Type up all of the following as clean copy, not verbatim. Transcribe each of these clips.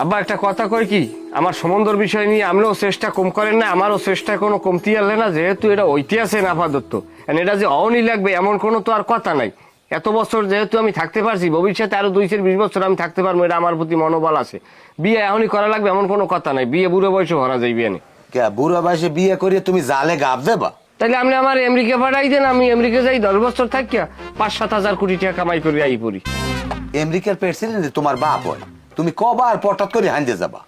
আব্বা একটা কথা কই কি, আমার সম্বন্ধর বিষয় নিয়ে আপনিও চেষ্টা কম করেন না, আমারও চেষ্টা কোনো কমতি আনলে না, যেহেতু এটা ঐতিহাসিক আপাতত, এটা যে অহনি লাগবে এমন কোনো তো আর কথা নাই। এত বছর যেহেতু আমি থাকতে পারছি, ভবিষ্যতে আরো 2-20 বছর আমি থাকতে পারবো, এটা আমার প্রতি মনোবল আছে। বিয়ে এখনই করা লাগবে এমন কোনো কথা নাই, বিয়ে বুড়ো বয়সে ভরা যায় বিয়ে নেই। কে বুড়ো বয়সে বিয়ে করিয়ে তুমি জালে গাপ দেবা? তাহলে আপনি আমার আমেরিকা পাঠাই দেন, আমি আমেরিকা যাই 10 বছর থাকিয়া 5-7 হাজার কোটি টাকা কামাই করি আই পড়ি। আমেরিকার প্রেসিডেন্ট তোমার বাপ হয়, তুমি কবার পটাত করে হান্দে যাবা?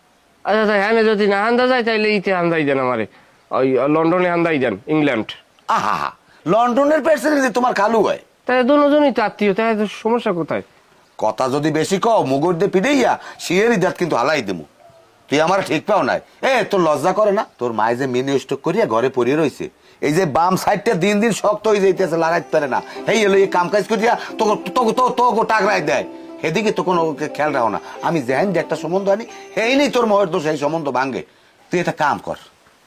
আচ্ছা আচ্ছা, হ্যাঁ যদি না হান্দা যায় তাহলে ইতে হান্দাই দেন আমারে, ওই লন্ডনে হান্দাই দেন, ইংল্যান্ড। আহা, লন্ডনের প্রেসিডেন্ট তোমার খালু হয়। তাই দুজনই তো আত্মীয়, তাই সমস্যা কোথায়? কথা যদি বেশি কও মুগর দিয়ে পিড়াইয়া শিয়েরই দাঁত কিন্তু হালাই দেবো। তুই আমার ঠিক পাও নাই। তোর লজ্জা করে না? তোর মায়ে যে মিনি স্টক করিয়া ঘরে পড়িয়ে রয়েছে, এই যে বাম সাইডটা দিন দিন শক্ত হয়ে যাইতেছে, লাগাইতে পারে না। এলো এই কাম কাজ করিয়া তোকে টাকরাই দেয়, সেদিকে তো কোনো খেয়াল রাখো না। আমি যেহেন যে একটা সম্বন্ধ আনি, এই নেই তোর মহের দোষ, এই সম্বন্ধ ভাঙ্গে। তুই একটা কাম কর,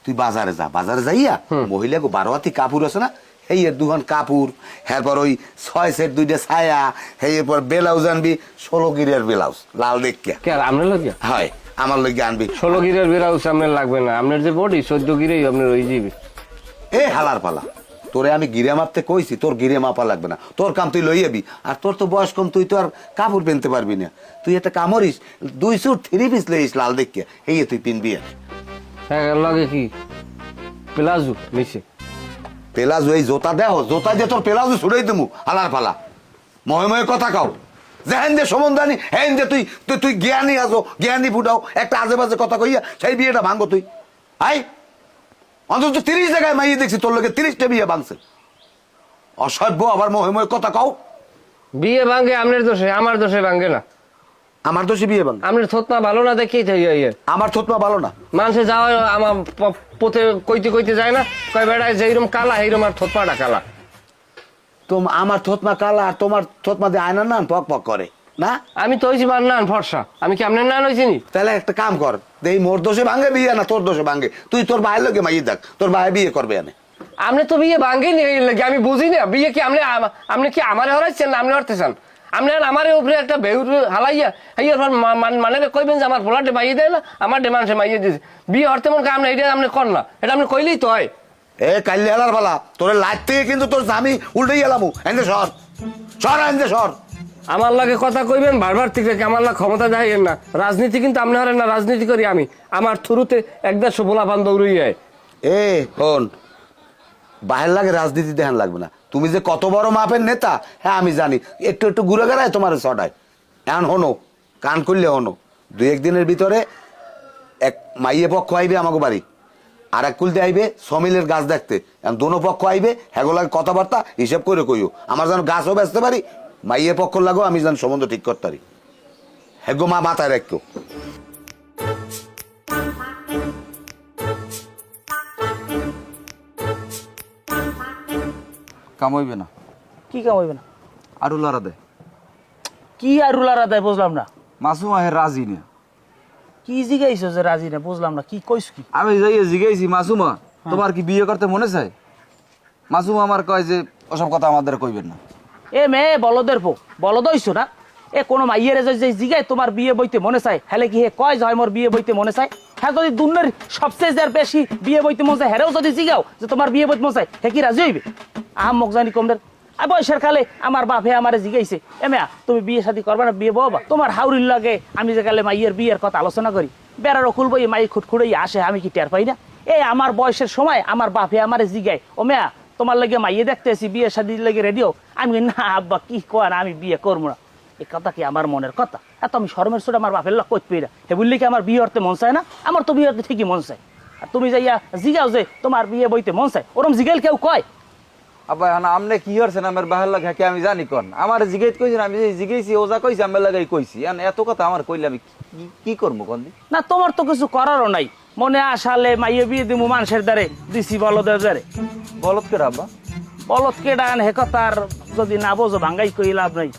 তুই বাজারে যা, বাজারে যাইয়া মহিলা গো 12 হাতি কাপড় আছে না, এই দুহান কাপড়, এরপর ওই 6 সেট 2টা ছায়া, এরপর ব্লাউজ আনবি 16 গিরের ব্লাউজ লাল দেখিয়া। কে আর আপনার লাগিয়া? হয় আমার লগে আনবি। 16 গিরের বেরাও আপনার লাগবে না, আপনার যে বডি 14 গিরেই আপনার ওই যাবে। হালার পালা, তোরে আমি গিরে মাপতে কইছি, তোর গিরে মাপা লাগবে না, তোর কাম তুই লই যাবি। আর তোর তো বয়স কম, তুই তো আর কাপড় পেনতে পারবি না। তুই একটা কামড়িস, 2 স্যুট 3 পিস লইস লাল দেখিয়া, তুই পিনবি। হ্যাঁ লাগে কি প্লাজো নিচে পেলাজু, এই জোতা দেও, জোতা দিয়ে তোর পেলাজু ছুড়াই দেবো। হালার পালা, মহে মহে কথা কাও, যেহেন যে সম্বন্ধ আনি হেন যে তুই তুই জ্ঞানী আছো, জ্ঞানী ফুটাও, একটা আজে বাজে কথা কইয়া সেই বিয়েটা ভাঙবো তুই। আই অন্তত 30 জায়গায় মাইয়ে দেখছি তোর লোকে 30টা বিয়ে ভাঙছে। অসভ্য, আবার মহে মহে কথা কাও। বিয়ে ভাঙে আপনার দোষে, আমার দোষে ভাঙে না। আমার দোষে বিয়ে ভাঙ? আপনার থতমা ভালো না দেখেই তো আমার থতমা ভালো না? মানুষে যাওয়া আমার পথে কইতে কইতে যায় না, কয় বেড়ায় যেরকম কালা সেইরকম আর থতমাটা কালা। আমার থতমা কালা আর তোমার থতমা দিয়ে আয়না না পক পক করে না? আমি তো হয়েছি মান নান ফর্সা, আমি কি আপনার নান হয়েছি নি? তাহলে একটা কাম কর, এই মোর দোষে ভাঙে বিয়ে না তোর দোষে ভাঙে, তুই তোর ভাইয়ের লোকে মাইয়ে দেখ, তোর ভাই বিয়ে করবে এনে। আপনি তো বিয়ে ভাঙ্গেনি, আমি বুঝি না বিয়ে কি আপনি কি আমারে হরাইছেন না আপনি হরতে চান? আপনি আমার উপরে একটা বেউর হালাইয়া মানে কইবেন যে আমার পোলাটে মাইয়ে দেয় না, আমার ডে মানুষে মাইয়ে দিয়েছে। বিয়ে হরতে মন আপনি এটা আপনি কর না, এটা আপনি কইলেই তো হয়। কাল্লি হালার পালা, তোর লাইট থেকে কিন্তু তোর জামি উল্টে গেলাম। এনে সর সর, এনে সর। আমার লাগে কথা কইবেন বারবার থেকে, আমার লাগে ক্ষমতা দেখাইয়েন না। রাজনীতি কিন্তু আপনি হরেন না, রাজনীতি করি আমি। আমার থ্রুতে 1-150 পোলাপান দৌড়ই যায়। শোন, বাহের লাগে রাজনীতি দেখান লাগবে না। তুমি যে কত বড় মাপের নেতা, হ্যাঁ আমি জানি। একটু একটু ঘুরে গেড়ায় তোমার ছটায়। এখন হনো, কান করলে হনো, 2-1 দিনের ভিতরে এক মাইয়ে পক্ষ আইবে আমাকে বাড়ি, আর এক কুলতে আইবে সমিলের গাছ দেখতে। এখন দোনো পক্ষ আইবে, হ্যাগোলাগে কথাবার্তা হিসেব করে কইও, আমার যেন গাছও বেচতে পারি, মাইয়ে পক্ষ লাগো আমি যেন সম্বন্ধ ঠিক করতে পারি। হ্যাগো মা মাথায় রাখো। কামাইবে না? কি কামাইবে না? আরো লড়া দেয়। কি আর রুলারা দেয় বুঝলাম না। মাসুমা হে রাজি না। কি জিগাইছো যে রাজি না বুঝলাম না, কি কইছ কি? আমি যাই জিগাইছি, মাসুমা তোমার কি বিয়ে করতে মনে চায়? মাসুমা আমার কয় যে ওসব কথা আমাদের কইবেন না। মেয়ে বলদের পো, বলদ হইছো না? কোনো মাইয়ের যে জিগায় তোমার বিয়ে বইতে মনে চায়, হেলে কি হে কয় যে মোর বিয়ে বইতে মনে চায়? হ্যাঁ, যদি দুনিয়ার সবচেয়ে যার বেশি বিয়ে বইতে মন চায় হেরেও যদি জিগাও যে তোমার বিয়ে বইতে মন চায়, হে কি রাজি হইবে? মোক জানি কমদের বয়সের কালে আমার বাপে আমারে জিগাইছে, মেয়া তুমি বিয়ে শাদী করবা না, বিয়ে ববা? তোমার হাউরির লাগে আমি যে কালে মাইয়ের বিয়ের কথা আলোচনা করি, বেড়ার অকুল বই মাই খুটখুড়াই আসে, আমি কি টের পাই না? আমার বয়সের সময় আমার বাপে আমারে জিগায়, মেয়া তোমার লাগে মাইয়ে দেখতেছি, বিয়ে শাদীর লাগে রেডিও। আমি না আব্বা কি কয় না, আমি বিয়ে করবো না। এই কথা কি আমার মনের কথা? এত আমি শরমের ছোট আমার বাপের লোক কইতে পারি না। হে বললি কি আমার বিয়ে হতে মন চায় না? আমার তো বিয়ে হতে ঠিকই মন চায়। আর তুমি যাইয়া জিগাও যে তোমার বিয়ে বইতে মন চায়, ওরম জিগাইল কেউ কয়? আব্বা আমনে কি হরছেন আমার বাহার লাগে কি আমি জানি কোন? আমার জিগাইত কইছেন, আমি জিগাইছি, ওজা কইছি, আমার লাগাই কইছি। এত কথা আমার কইলে আমি কি করবো কোন? না তোমার তো কিছু করারও নাই, মনে আসালে মাইয়ে বিয়ে দিমু মানুষের দ্বারে দিছি বলদের দ্বারে। বলত কে আব্বা? বলত কে ডান হে কথা আর যদি না বোঝো ভাঙ্গাই কই লাভ নাই।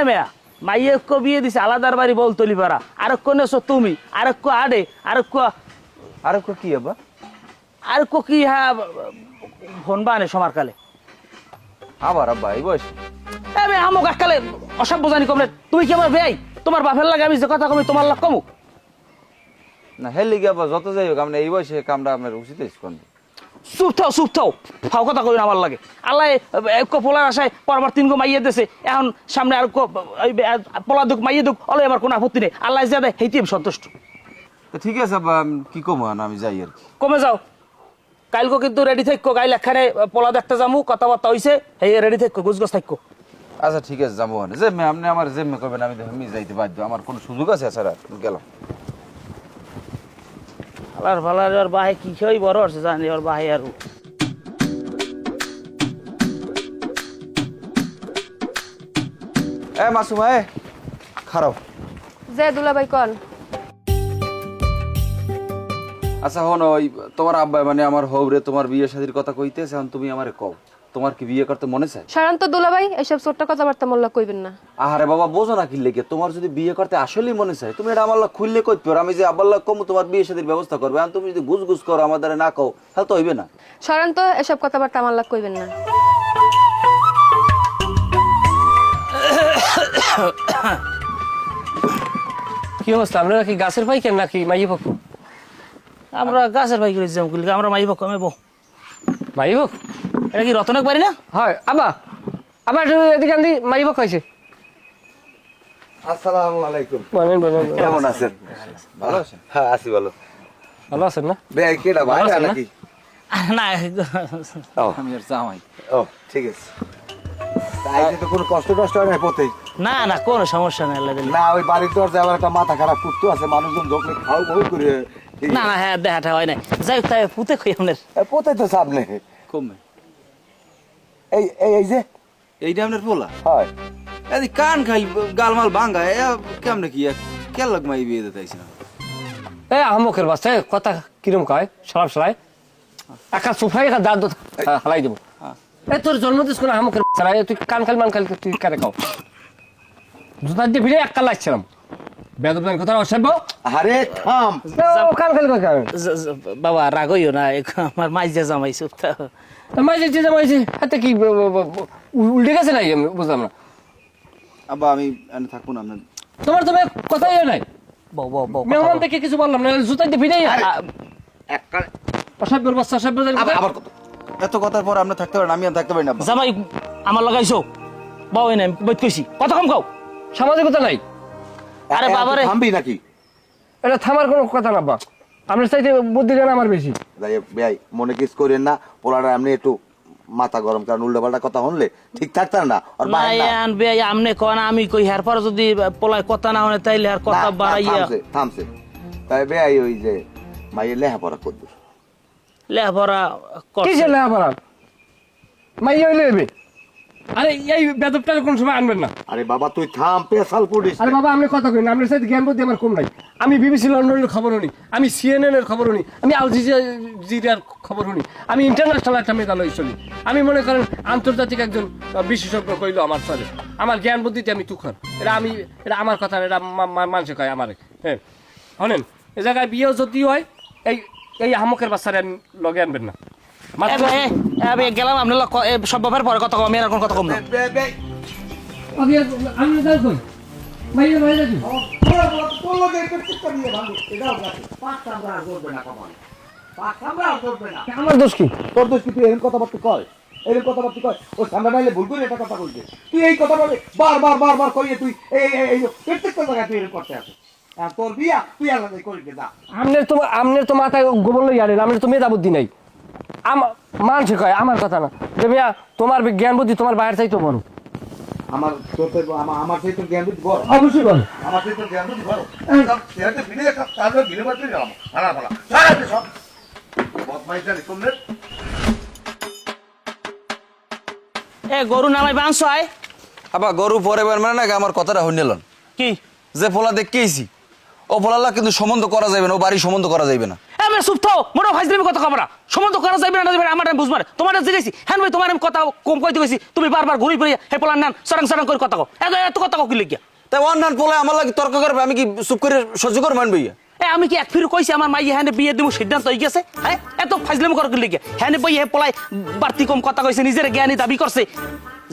মেয়া মাইয়ে বিয়ে দিছে আলাদার বাড়ি বল তলি পাড়া, আরেক নেছো তুমি, আরেক আডে, আরেক কি আব্বা? আরেক কি হ্যাঁ ফোন বানে সমার কালে। আবার আব্বা এই বয়স? আমক এককালে অসভ্য জানি কমলে। তুমি কি আমার বেয়াই? তোমার বাপের লাগে আমি যে কথা কমি তোমার লাগ কমুক? না হেলে গিয়ে আবার যত যাই হোক আপনি এই বয়সে কামটা আপনার উচিত কোন চুপ থাও ফাও কথা কই না আমার লাগে আল্লাহ এক পোলার আশায় পরবার 3 গো মাইয়ে দেছে এখন সামনে আর পোলা দুক মাইয়ে দুক অলে আমার কোনো আপত্তি নেই আল্লাহ যা দেয় হেইতে আমি সন্তুষ্ট। তো ঠিক আছে আব্বা কি কম আমি যাই আর কি। কমে যাও কালকে কিন্তু রেডি থাকো গাইল একখানে পোলা দেখতে যামু কথাবার্তা হইছে এই রেডি থাকো গুজগছ থাকো। আচ্ছা ঠিক আছে যাবো যে আপনি আমার যে করবেন আমি যাইতে বাধ্য আমার কোনো সুযোগ আছে স্যার গেলাম। আলার ফালার আর বাহে কি খেয়ে বড় আছে জানি আর বাহে আর মাসুম খারাপ যে দুলাভাই কন আচ্ছা হন ওই তোমার আব্বা মানে আমার হবরে তোমার বিয়ে শাদীর কথা কইতেছে এখন তুমি আমারে কও তোমার কি বিয়ে করতে মনে চায়? সাধারণত দুলাভাই এসব ছোট্ট কথাবার্তা মোল্লা কইবেন না। আরে বাবা বোঝো না কি লেগে তোমার যদি বিয়ে করতে আসলেই মনে চায় তুমি এটা আমার খুললে কই পারো আমি যে আব্বাল্লাহ কম তোমার বিয়ে শাদীর ব্যবস্থা করবে এখন তুমি যদি গুজগুজ করো আমাদের না কও তাহলে তো হইবে না। সাধারণত এসব কথাবার্তা আমার লাগ কইবেন না। কি অবস্থা আপনারা কি গাছের ভাই কেন নাকি মাইয়ে পক্ষ? আমরা গাছের ভাই করে যাম আমরা মাইব কমে বউ মাইয়ে পক্ষ এটা কি রতনক বাড়ি না? হয় আবা আবার এদিকে আনদি মাইয়ে পক্ষ হয়েছে। আসসালামু আলাইকুম। বলেন বলেন কেমন আছেন? ভালো আছেন? হ্যাঁ আছি ভালো। ভালো আছেন না? ভাই কেডা ভাই ভালো আছেন না? নাকি? না ও আমি আর জামাই ও ঠিক আছে। তাই তো কোনো কষ্ট হয় না পথে। না না কোনো সমস্যা নাই আল্লাহ দিলে। না ওই বাড়ির দরজা আবার একটা মাথা খারাপ কুত্তু আছে মানুষজন ঢোকলে খাও খাও করে না না হ্যাঁ দেখাটা হয় নাই যাই হোক তাই পুঁতে কই আপনার পথে তো সামনে কমে এই এই এই যে এইটা আপনার পোলা হয় এই কান খাই গালমাল ভাঙ্গা কেমনে কি কেন লাগ মাই বিয়ে দিতে আইছিনা এ আমকের বাসে কথা কিরম কয় সালাম সালাই একা সোফায় একা দাঁত হালাই দেবো। এ তোর জন্মদিস কোনো আমকের সালাই তুই কান খালি মান খালি তুই কারে খাও জুতা দিয়ে ভিড়ে এক কাল লাগছিলাম বেদবেন কথা অসভ্য। আরে থাম ও কান খালি কয় কারণ বাবা রাগ হইও না আমার মাইজা জামাই চুপ থাকো। মাইছে যে মাইছে হাতে কি উল্টে গেছে নাই আমি বুঝলাম না। আব্বা আমি এনে থাকবো না আপনার তোমার তুমি কথাই নাই বউ বউ বউ মেহমান দেখে কিছু বললাম না জুতা দিয়ে ভিড়ে অসভ্যর বাচ্চা অসভ্য আবার কত এত কথার পর আপনি থাকতে পারেন আমি আর থাকতে পারি না আব্বা। জামাই আমার লাগাইছো বউ এনে বইত কইছি কথা কম কও সামাজিকতা নাই। আরে বাবারে থামবি নাকি? এটা থামার কোনো কথা না বা আপনার চাইতে বুদ্ধি জ্ঞান আমার বেশি। ভাই মনে কিস করেন না পোলাটা এমনি একটু মাথা গরম কারণ উল্টাপাল্টা কথা শুনলে ঠিক থাকতাম না আর না বাইরে না। আনবে আমনে কোন আমি কই হের পর যদি পোলায় কথা না হনে তাইলে আর কথা না, বাড়াইয়া থামছে তাই বেয়াই ওই যে মাইয়ের লেহাপড়া করতো লেভরা কি যে লেখাপড়া মাইয়া হইলে এবে আরে এই বেদবটা কোন সময় আনবেন না। আরে বাবা তুই থাম পেশাল পড়িস আরে বাবা আপনি কথা কই না আপনার সাথে জ্ঞান বুদ্ধি আমার কম নাই। আমি বিবিসি লন্ডনের খবর শুনি আমি সিএনএন এর খবর শুনি আমি আল জাজিরার খবর শুনি আমি ইন্টারন্যাশনাল একটা মেধালয় চলি আমি মনে করেন আন্তর্জাতিক একজন বিশেষজ্ঞ কইলো আমার চলে আমার জ্ঞান বুদ্ধিতে আমি তুখার এটা আমার কথা এটা মানুষে কয় আমারে হ্যাঁ শোনেন এ জায়গায় বিয়েও যদি হয় এই এই হামকের বাচ্চারে লগে আনবেন না। আমি গেলাম আপনার সব ব্যাপার পরে কথা কম আমি আর কোন কথা কম না। আমি যাই কই মাইয়া মাইয়া কি আমার দোষ কি? তোর দোষ কি তুই এরকম কথাবার্তা কয় এরকম কথাবার্তা কয় ও ঠান্ডা নাইলে ভুল করে এটা কথা বলছে তুই এই কথা বলে বার করিয়ে তুই এই প্রত্যেকটা জায়গায় তুই এরকম করতে আসে তোর বিয়া তুই আলাদা করিতে যা আমনের তো মাথায় গোবর লই আনেন আমনের তো মেধা বুদ্ধি নাই মানুষে কয় আমার কথা না যে মিয়া তোমার জ্ঞান বুদ্ধি তোমার বাইরে চাইতো বড় আমার তোর আমার সেই তো জ্ঞান বুদ্ধি বড় অবশ্যই বড় আমার সেই তো জ্ঞান বুদ্ধি বড় সেটা ভিড়ে একটা তাহলে ভিড়ে বাড়তে গেলাম হারা ফালা সারা সব বদমাইশ জানি তোমরা এ গরু নামাই বাংশ আয় আব্বা গরু পরে মানে না আমার কথাটা শুনলেন কি যে পোলা দেখকেইছি ও পোলালা কিন্তু সম্বন্ধ করা যাবে না ও বাড়ি সম্বন্ধ করা যাবে না। আমি চুপ থাও মোটা ফাইজলামি কথা কবরা সম্বন্ধ করা যাবে না যাবে আমার বুঝবার তোমার জিজ্ঞেসি হ্যাঁ ভাই তোমার আমি কথা কম কইতে গেছি তুমি বারবার ঘুরি ফিরে হে পোলার নাম সরাং সরাং করে কথা কও এত কথা কও কি লিখিয়া তাই অন্যান পোলা আমার লাগে তর্ক করবে আমি কি চুপ করে সহ্য করে মানবি আমি কি এক ফির কইছি আমার মাইয়া হ্যাঁ বিয়ে দিব সিদ্ধান্ত হয়ে গেছে হ্যাঁ এত ফাইজলামি করা কি লিখিয়া হ্যাঁ বই হে পোলাই বাড়তি কম কথা কইছে নিজের জ্ঞানী দাবি করছে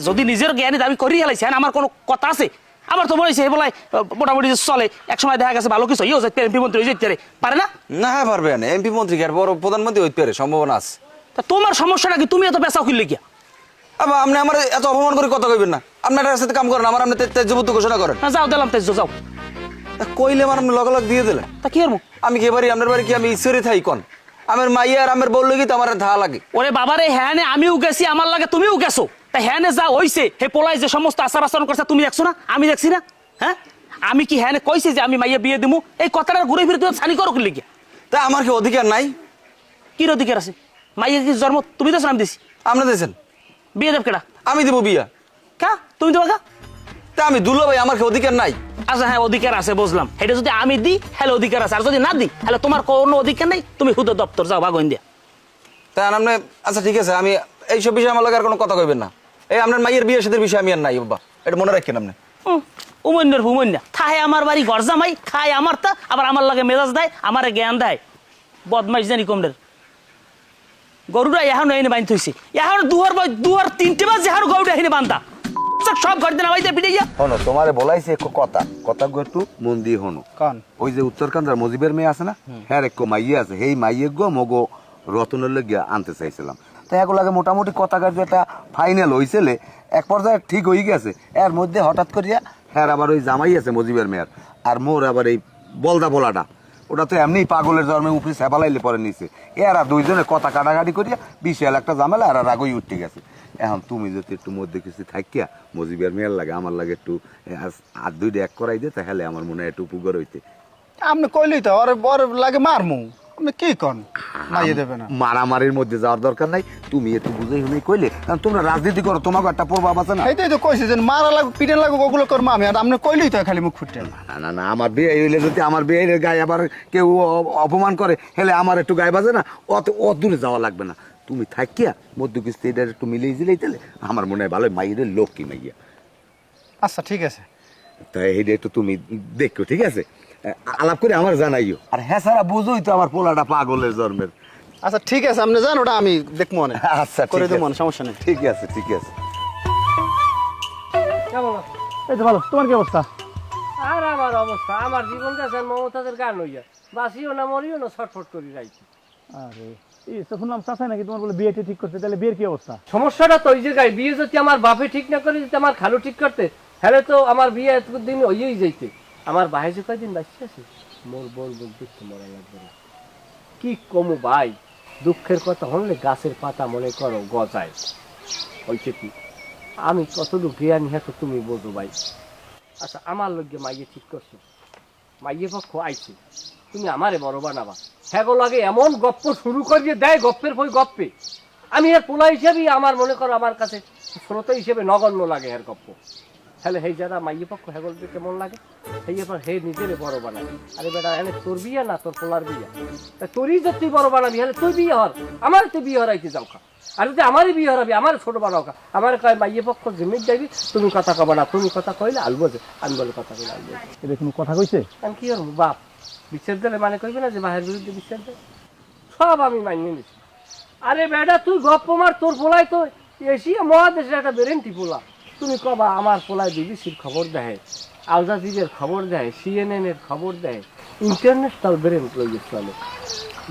যদি নিজের জ্ঞানী দাবি করি হেলাইছে হ্যাঁ আমার কোনো কথা আছে আমার তো মনে হয়েছে বলাই মোটামুটি যে চলে এক সময় দেখা গেছে ভালো কিছু ইয়ে হচ্ছে এমপি মন্ত্রী হয়ে যেতে পারে না না হ্যাঁ পারবে না এমপি মন্ত্রী কি আর বড় প্রধানমন্ত্রী হইতে পারে সম্ভাবনা আছে তা তোমার সমস্যাটা কি তুমি এত পেশা খুললে গিয়া আবার আপনি আমার এত অপমান করে কথা কইবেন না আপনার সাথে কাম করেন আমার আপনি তেজবুদ্ধ ঘোষণা করেন যাও দিলাম তেজ যাও তা কইলে আমার আপনি লগ দিয়ে দিলেন তা কি করবো আমি কি বাড়ি আপনার বাড়ি কি আমি ঈশ্বরই থাই কোন আমার মাইয়া আর আমার বললো কি তো আমার ধা লাগে ওরে বাবারে হ্যাঁ নে আমিও গেছি আমার লাগে তুমিও গেছো তা হ্যাঁ নে যা হইছে হে পোলাই যে সমস্ত আচার আচরণ করছে তুমি দেখছো না আমি দেখছি না হ্যাঁ আমি কি হ্যাঁ কইছি যে আমি মাইয়া বিয়ে দিমু এই কথাটা ঘুরে ফিরে তুমি ছানি করো করলে গিয়া তা আমার কি অধিকার নাই কি অধিকার আছে মাইয়া কি জন্ম তুমি তো আমি দিছি আপনি দিয়েছেন বিয়ে দেব কেডা আমি দেবো বিয়া কা তুমি দেবা কা তা আমি দুলো ভাই আমার কি অধিকার নাই আচ্ছা হ্যাঁ অধিকার আছে বুঝলাম এটা যদি আমি দিই হ্যালো অধিকার আছে আর যদি না দিই তাহলে তোমার কোনো অধিকার নাই তুমি হুদ দপ্তর যাও ভাগ দিয়া তা আপনি আচ্ছা ঠিক আছে আমি এইসব বিষয়ে আমার লাগে আর কোনো কথা কইবেন না এই আপনার মাইয়ের বিয়ে সাথে বিষয় আমি আর নাই বাবা এটা মনে রাখেন আপনি উমন্যর ভুমন্যা খায় আমার বাড়ি ঘর জামাই খায় আমার তা আবার আমার লাগে মেজাজ দেয় আমারে জ্ঞান দেয় বদমাইশ জানি কমদের গরুরা এখন এনে বাঁধতে হয়েছে এখন দুয়ার তিনটে বাজে এখন গরুটা এনে বান্ধা সব ঘর দিন আমাদের পিঠে গিয়া হনো তোমারে বলাইছে এক কথা একটু মন দিয়ে হনো কান ওই যে উত্তরকান্দার মজিবের মেয়ে আছে না হ্যাঁ এক মাইয়ে আছে সেই মাইয়ে গো মগো রতনের লেগে আনতে চাইছিলাম তো এগুলো লাগে মোটামুটি কথা কাজ একটা ফাইনাল হয়েছিল এক পর্যায়ে ঠিক হয়ে গেছে এর মধ্যে হঠাৎ করিয়া হ্যাঁ আবার ওই জামাই আছে মজিবের মেয়ের আর মোর আবার এই বলদা বলাটা ওটা তো এমনি পাগলের জন্মে উপরে সেবালাইলে পরে নিছে এরা দুইজনে কথা কাটাকাটি করিয়া বিশাল একটা ঝামেলা আর রাগই উঠতে গেছে এখন তুমি যদি একটু মধ্যে কিছু থাকিয়া মজিবের মেয়ের লাগে আমার লাগে একটু আর দুইটা এক করাই দে তাহলে আমার মনে হয় একটু উপকার হইতে আপনি কইলি তো ওর বর লাগে মারমু আপনি কি কন মাইয়ে দেবে না মারামারির মধ্যে যাওয়ার দরকার নাই তুমি একটু বুঝে শুনে কইলে কারণ তোমরা রাজনীতি করো তোমাকে একটা প্রভাব আছে না এইটাই তো কইছে যে মারা লাগুক পিটে লাগুক ওগুলো করবো আমি আর আপনি কইলি তো খালি মুখ ফুটে না আমার বিয়ে হইলে যদি আমার বিয়ের গায়ে আবার কেউ অপমান করে হেলে আমার একটু গায়ে বাজে না অত দূরে যাওয়া লাগবে না তুমি থাকিয়া মধ্য কিস্তি এটা একটু মিলিয়ে দিলেই তাহলে আমার মনে হয় ভালো মাইয়ের লক্ষ্মী মাইয়া আচ্ছা ঠিক আছে তাই এইটা একটু তুমি দেখো ঠিক আছে আলাপ করে আমার জানাইও আর হ্যাঁ সারা বুঝোই তো আমার পোলাটা পাগলের জন্মের আচ্ছা ঠিক আছে আপনি জান ওটা আমি দেখবো মনে আচ্ছা করে দেবো মনে সমস্যা নেই ঠিক আছে ঠিক আছে এই তো ভালো তোমার কি অবস্থা আর আমার অবস্থা আমার জীবন গেছে মমতাজের গান হইয়া বাসিও না মরিও না ছটফট করি রাইছি আরে এই তো শুনলাম চাচা নাকি তোমার বলে বিয়েটা ঠিক করতে তাহলে বিয়ের কি অবস্থা সমস্যাটা তো ওই জায়গায় বিয়ে যদি আমার বাপে ঠিক না করে যদি আমার খালু ঠিক করতে হলে তো আমার বিয়ে এতদিন হইয়েই যাইতে আমার ভাই যে কয়দিন বাঁচতে আছে মোর বোন বোন দেখতে মরা লাগবে না কি কমু ভাই দুঃখের কথা হলে গাছের পাতা মনে করো গজায় হইছে কি আমি কতটুকু জ্ঞান হ্যাঁ তো তুমি বোঝো ভাই আচ্ছা আমার লোককে মাইয়ে ঠিক করছো মাইয়ে পক্ষ আইছে তুমি আমারে বড় বানাবা হ্যাঁ লাগে এমন গপ্প শুরু করিয়ে দেয় গপ্পের বই গপ্পে আমি এর পোলা হিসেবেই আমার মনে করো আমার কাছে শ্রোতা হিসেবে নগণ্য লাগে এর গপ্প তাহলে সেই যারা মাইয়ে পক্ষ হ্যাগলকে কেমন লাগে সেই এবার হে নিজের বড় বানাবি আরে বেটা হলে তোর বিয়ে না তোর পোলার বিয়ে তা তোরই যদি তুই বড় বানাবি হলে তুই বিয়ে হর আমার তুই বিয়ে হরাইতে যাও খা আর যদি আমারই বিয়ে হরাবি আমার ছোট বানাও খা আমার কয় মাইয়ে পক্ষ জিমিট যাবি তুমি কথা কবা না তুমি কথা কইলে আলবো যে আমি বলে কথা কইলে আলবো এটা কোনো কথা কইছে আমি কি করবো বাপ বিচার দিলে মানে কইবে না যে বাহের বিরুদ্ধে বিচার দেয় সব আমি মানিয়ে নিচ্ছি আরে বেটা তুই গপ্প মার তোর পোলাই তো এশিয়া মহাদেশের একটা বেরেন্টি পোলা তুমি কবা আমার পোলায় বিবিসির খবর দেয় আল জাজিরের খবর দেয় CNN এর খবর দেয় ইন্টারন্যাশনাল বেরেন্ট লইয়ে চলে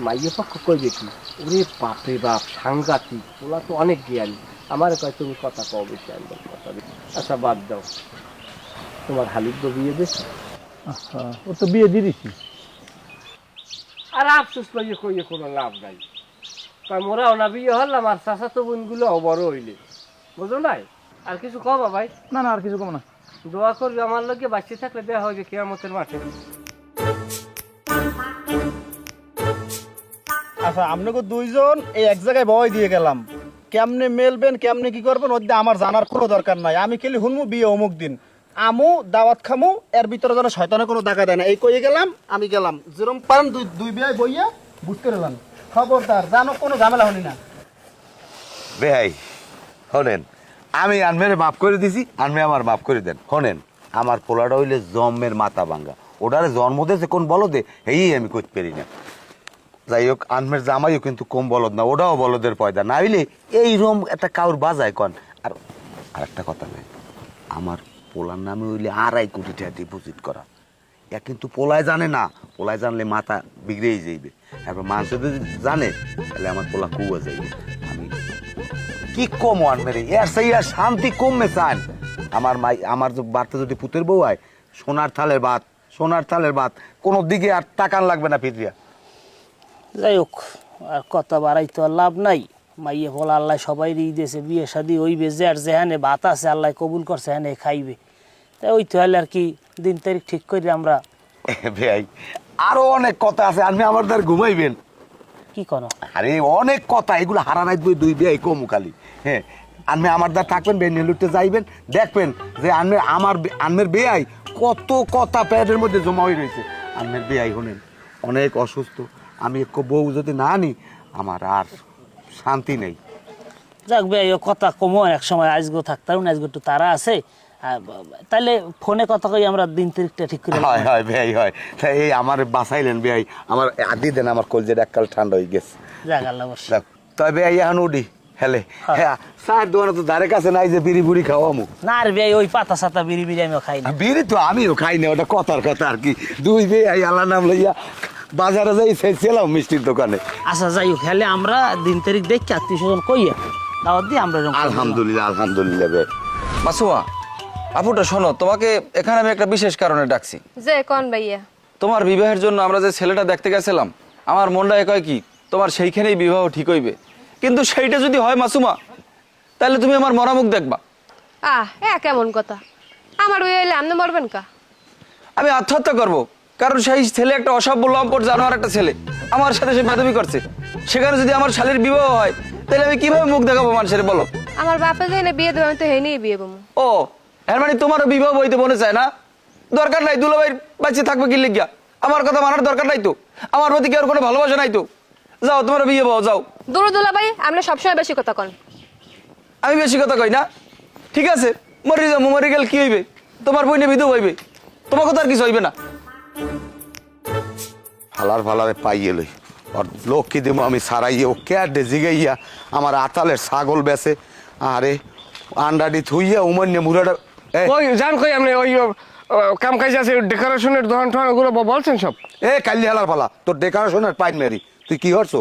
মাইয়ে পক্ষ কইবে কি ওরে বাপরে বাপ সাংঘাতিক পোলা তো অনেক জ্ঞানী আমার কয় তুমি কথা কও বেশি আমি বলি কথা বেশি আচ্ছা বাদ দাও তোমার হালিদ বিয়ে দিয়েছে ও তো বিয়ে দিয়ে দিছি আর আফসোস লইয়ে কইয়ে কোনো লাভ নাই কয় মোরাও না বিয়ে হলাম আর চাচা তো বোনগুলো বড় হইলে বুঝো নাই আর কিছু কবা ভাই না না আর কিছু কম না দোয়া করবি আমার লোকে বাঁচিয়ে থাকলে দেওয়া হয় যে কিয়ামতের মাঠে আচ্ছা আপনাকে দুইজন এই এক জায়গায় বয় দিয়ে গেলাম কেমনে মেলবেন কেমনে কি করবেন ওদের আমার জানার কোনো দরকার নাই আমি খেলি হুনমু বিয়ে অমুক দিন আমু দাওয়াত খামু এর ভিতরে যেন শয়তানের কোনো টাকা দেয় না এই কইয়ে গেলাম আমি গেলাম যেরকম পারেন দুই বিয়ে বইয়া বুঝতে পারলাম খবরদার জানো কোনো ঝামেলা হলি না বেহাই শোনেন আমি আনমেরে মাফ করে দিছি আনমে আমার মাফ করে দেন শোনেন আমার পোলাটা হইলে জন্মের মাথা ভাঙ্গা ওটারে জন্ম দিয়েছে কোন বলদে এই আমি করতে পারি না যাই হোক আনমের জামাইও কিন্তু কম বলদ না ওটাও বলদের পয়দা না হইলে এই রকম একটা কাউর বাজায় কন আর একটা কথা নাই আমার পোলার নামে হইলে 2.5 কোটি টাকা ডিপোজিট করা। এ কিন্তু পোলায় জানে না, পোলায় জানলে মাথা বিগড়েই যাইবে। এবার মানুষ যদি জানে তাহলে আমার পোলা কুয়া যাইবে। আমি কি কম আন মেরে এর সেই আর শান্তি কমে চান। আমার বাড়তে যদি পুতের বউ হয়, সোনার থালের ভাত, সোনার থালের ভাত, কোনো দিকে আর তাকান লাগবে না ফিরিয়া। যাই হোক, আর কথা বাড়াই তো আর লাভ নাই। মাইয়ে হল আল্লাহ সবাই দিয়েছে, বিয়ে শাদি হইবে, যে আর যেহানে ভাত আছে আল্লাহ কবুল করছে হ্যানে খাইবে। তাই ওই তো হলে আর কি দিন তারিখ ঠিক করে আমরা। ভাই আরো অনেক কথা আছে, আপনি আমার দ্বার ঘুমাইবেন। কি করো? আরে অনেক কথা, এগুলো হারা রাত বই 2 বিয়ে কমু খালি। হ্যাঁ, আপনি আমার দ্বার থাকবেন, বেনিলুটে যাইবেন, দেখবেন যে আমের বেয়াই কত কথা প্যাডের মধ্যে জমা হয়ে রয়েছে। আমের বেয়াই হলেন অনেক অসুস্থ, আমি এক বউ যদি না আনি আমার আর শান্তি নেই। যাক ভাই, ও কথা কমো, এক সময় আজগো থাকতাম না, আজগো একটু তারা আছে। তাহলে ফোনে কথা কই আমরা দিন তারিখটা ঠিক করে। হয় হয় ভাই হয়, তা এই আমার বাঁচাইলেন ভাই, আমার আদি দেন, আমার কলজের এককাল ঠান্ডা হয়ে গেছে। যাক আল্লাহ বর্ষ। তবে ভাই এখন উঠি হেলে। হ্যাঁ, স্যার দোকানে তো ধারে কাছে নাই যে বিড়ি বুড়ি খাওয়ামু। না আর ভাই, ওই পাতা সাতা বিড়ি বিড়ি আমিও খাই না। বিড়ি তো আমিও খাই না, ওটা কথার কথা আর কি। 2 ভাই আল্লাহ নাম লইয়া বাজারে যাই ছিলাম মিষ্টির দোকানে। আচ্ছা যাই হোক, হেলে আমরা দিন তারিখ দেখি আত্মীয় স্বজন কইয়া দাওয়াত দিয়ে আমরা এরকম করবো। আলহামদুলিল্লাহ আলহামদুলিল্লাহ ভাই। মাসুমা, আপুটা শোনো, তোমাকে এখানে আমি একটা বিশেষ কারণে ডাকছি। যে কোন ভাইয়া? তোমার বিবাহের জন্য আমরা যে ছেলেটা দেখতে গেছিলাম, আমার মনটা কয় কি তোমার সেইখানেই বিবাহ ঠিক হইবে। কিন্তু সেইটা যদি হয় মাসুমা, তাহলে তুমি আমার মরামুখ দেখবা। কেমন কথা? আমার ওই হইলে আপনি মরবেন কা? আমি আত্মহত্যা করব, কারণ সেই ছেলে একটা অসভ্য লম্পট জানোয়ার একটা ছেলে, আমার সাথে সে বেদবি করছে। সেখানে যদি আমার শালীর বিবাহ হয়, তাহলে আমি কিভাবে মুখ দেখাবো মানুষের, বলো? আমার বাপে যে বিয়ে দেবে, আমি তো হেনেই বিয়ে দেবো। ও, এর মানে তোমারও বিবাহ বইতে মনে চায় না? দরকার নাই, দুলাভাইয়ের বাচ্চা থাকবে কি লিখিয়া? আমার কথা মানার দরকার নাই তো, আমার প্রতি কি আর কোনো ভালোবাসা নাই তো? যাও, তোমার বিয়ে বাও, যাও। দুলা ভাই, আপনি সবসময় বেশি কথা কন। আমি বেশি কথা কই না? ঠিক আছে, মরে যাবো, মরে গেল কি হইবে? তোমার বইনে বিধু হইবে, তোমার কথা আর কিছু হইবে না। ফালার ফালারে পাইয়ে লই, আর লোককে দেবো আমি সারাইয়ে, ও ক্যাডে জিগাইয়া আমার আতালের ছাগল বেছে। আরে আন্ডাডি থুইয়া উমান্যে মুরাটা। ওই জান কই আপনি ওই কাম কাজ আছে, ডেকোরেশনের দোকান টোকান ওগুলো বলছেন সব। কাল্লি হালার ফালা, তোর ডেকোরেশনের পাইন মেরি, তুই কি করছো?